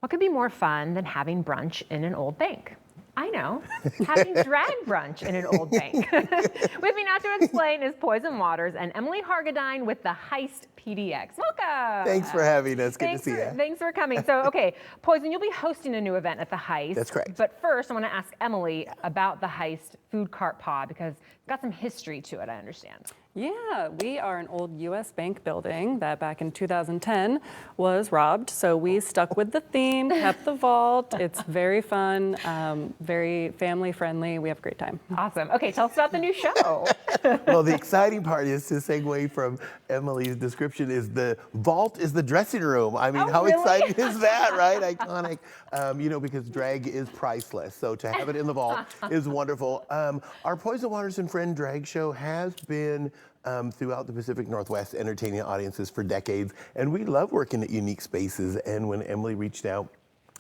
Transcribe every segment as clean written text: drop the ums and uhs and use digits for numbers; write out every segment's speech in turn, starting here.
What could be more fun than having brunch in an old bank? I know, having drag brunch in an old bank. With me now to explain is Poison Waters and Emily Hargadine with the Heist PDX. Welcome. Thanks for having us. Good to see you. Thanks for coming. So, okay, Poison, you'll be hosting a new event at the Heist. That's correct. But first, I want to ask Emily about the Heist food cart pod because it's got some history to it, I understand. Yeah, we are an old U.S. bank building that back in 2010 was robbed. So we stuck with the theme, kept the vault. It's very fun, very family friendly. We have a great time. Awesome. Okay, tell us about the new show. Well, the exciting part is to segue from Emily's description is the vault is the dressing room. I mean, how really? exciting is that, right? Iconic. Because drag is priceless. So to have it in the vault is wonderful. Our Poison Waters and Friend drag show has been throughout the Pacific Northwest entertaining audiences for decades. And we love working at unique spaces. And when Emily reached out,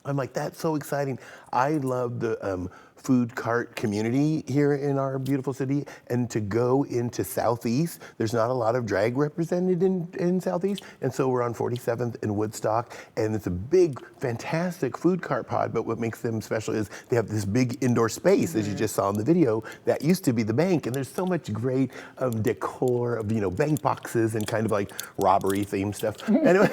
I'm like, that's so exciting. I love the food cart community here in our beautiful city. And to go into Southeast, there's not a lot of drag represented in Southeast. And so we're on 47th and Woodstock. And it's a big, fantastic food cart pod. But what makes them special is they have this big indoor space, as you just saw in the video, that used to be the bank. And there's so much great decor of, bank boxes and kind of like robbery themed stuff. Anyway,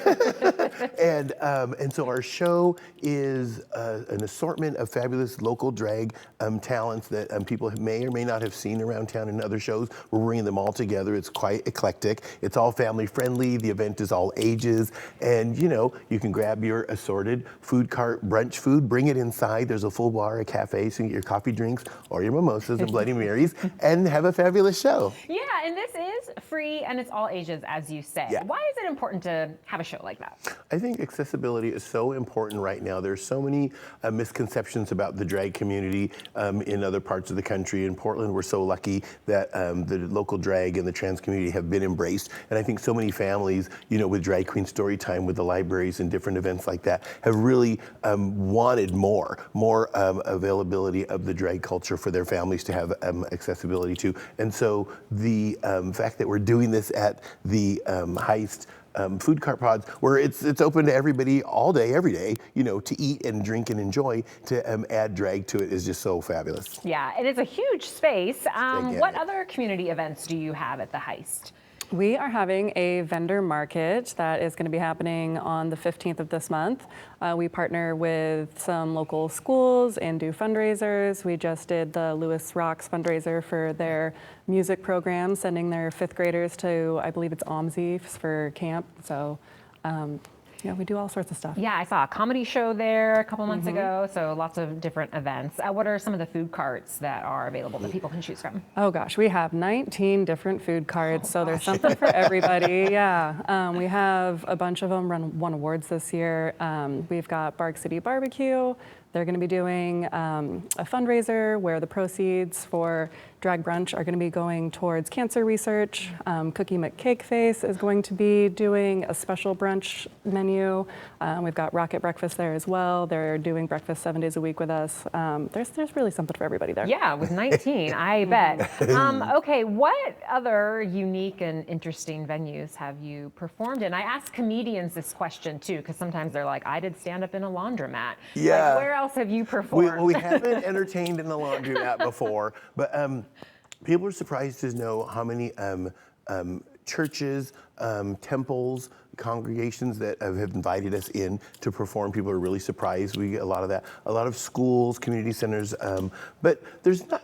and so our show is an assortment of fabulous local drag talents that people may or may not have seen around town in other shows. We're bringing them all together. It's quite eclectic. It's all family friendly. The event is all ages. And, you can grab your assorted food cart brunch food, bring it inside. There's a full bar, a cafe, so you can get your coffee drinks or your mimosas and Bloody Marys and have a fabulous show. Yeah, and this is free and it's all ages, as you say. Yeah. Why is it important to have a show like that? I think accessibility is so important right now. There's so many misconceptions about the drag community in other parts of the country. In Portland, we're so lucky that the local drag and the trans community have been embraced. And I think so many families, with Drag Queen Storytime, with the libraries and different events like that, have really wanted more availability of the drag culture for their families to have accessibility to. And so the fact that we're doing this at the Heist food cart pods, where it's open to everybody all day, every day, to eat and drink and enjoy, to add drag to it is just so fabulous. Yeah, and it's a huge space. What other community events do you have at the Heist? We are having a vendor market that is going to be happening on the 15th of this month. We partner with some local schools and do fundraisers. We just did the Lewis Rocks fundraiser for their music program, sending their 5th graders to, I believe it's OMSI for camp. So, we do all sorts of stuff. Yeah, I saw a comedy show there a couple months ago, so lots of different events. What are some of the food carts that are available that people can choose from? Oh gosh, we have 19 different food carts, so there's something for everybody. Yeah, we have a bunch of them won awards this year. We've got Bark City Barbecue. They're going to be doing a fundraiser where the proceeds for drag brunch are going to be going towards cancer research. Cookie McCakeface is going to be doing a special brunch menu. We've got Rocket Breakfast there as well. They're doing breakfast 7 days a week with us. There's really something for everybody there. Yeah, with 19, I bet. Okay, what other unique and interesting venues have you performed in? I ask comedians this question too, because sometimes they're like, I did stand up in a laundromat. Yeah. Like, where else have you performed? We haven't entertained in the laundromat before, but people are surprised to know how many churches, temples, congregations that have invited us in to perform. People are really surprised. We get a lot of that. A lot of schools, community centers, but there's not.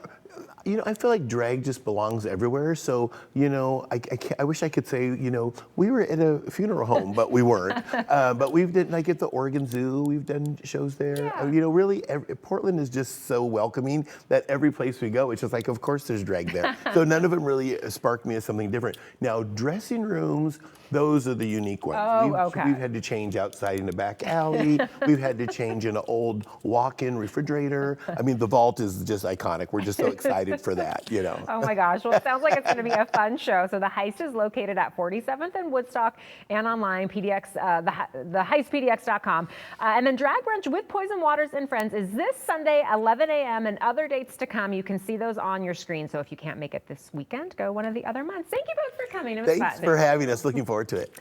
I feel like drag just belongs everywhere. So, I wish I could say, we were at a funeral home, but we weren't. But we've done, like at the Oregon Zoo, we've done shows there. Yeah. Really, Portland is just so welcoming that every place we go, it's just like, of course there's drag there. So none of them really sparked me as something different. Now, dressing rooms, those are the unique ones. We've had to change outside in the back alley. We've had to change in an old walk-in refrigerator. I mean, the vault is just iconic. We're just so excited for that, Oh my gosh, well, it sounds like it's going to be a fun show. So the Heist is located at 47th and Woodstock and online, PDX, the heistpdx.com. And then Drag Brunch with Poison Waters and Friends is this Sunday, 11 a.m. and other dates to come. You can see those on your screen. So if you can't make it this weekend, go one of the other months. Thank you both for coming. It was fun. Thanks for having us. Looking forward to it.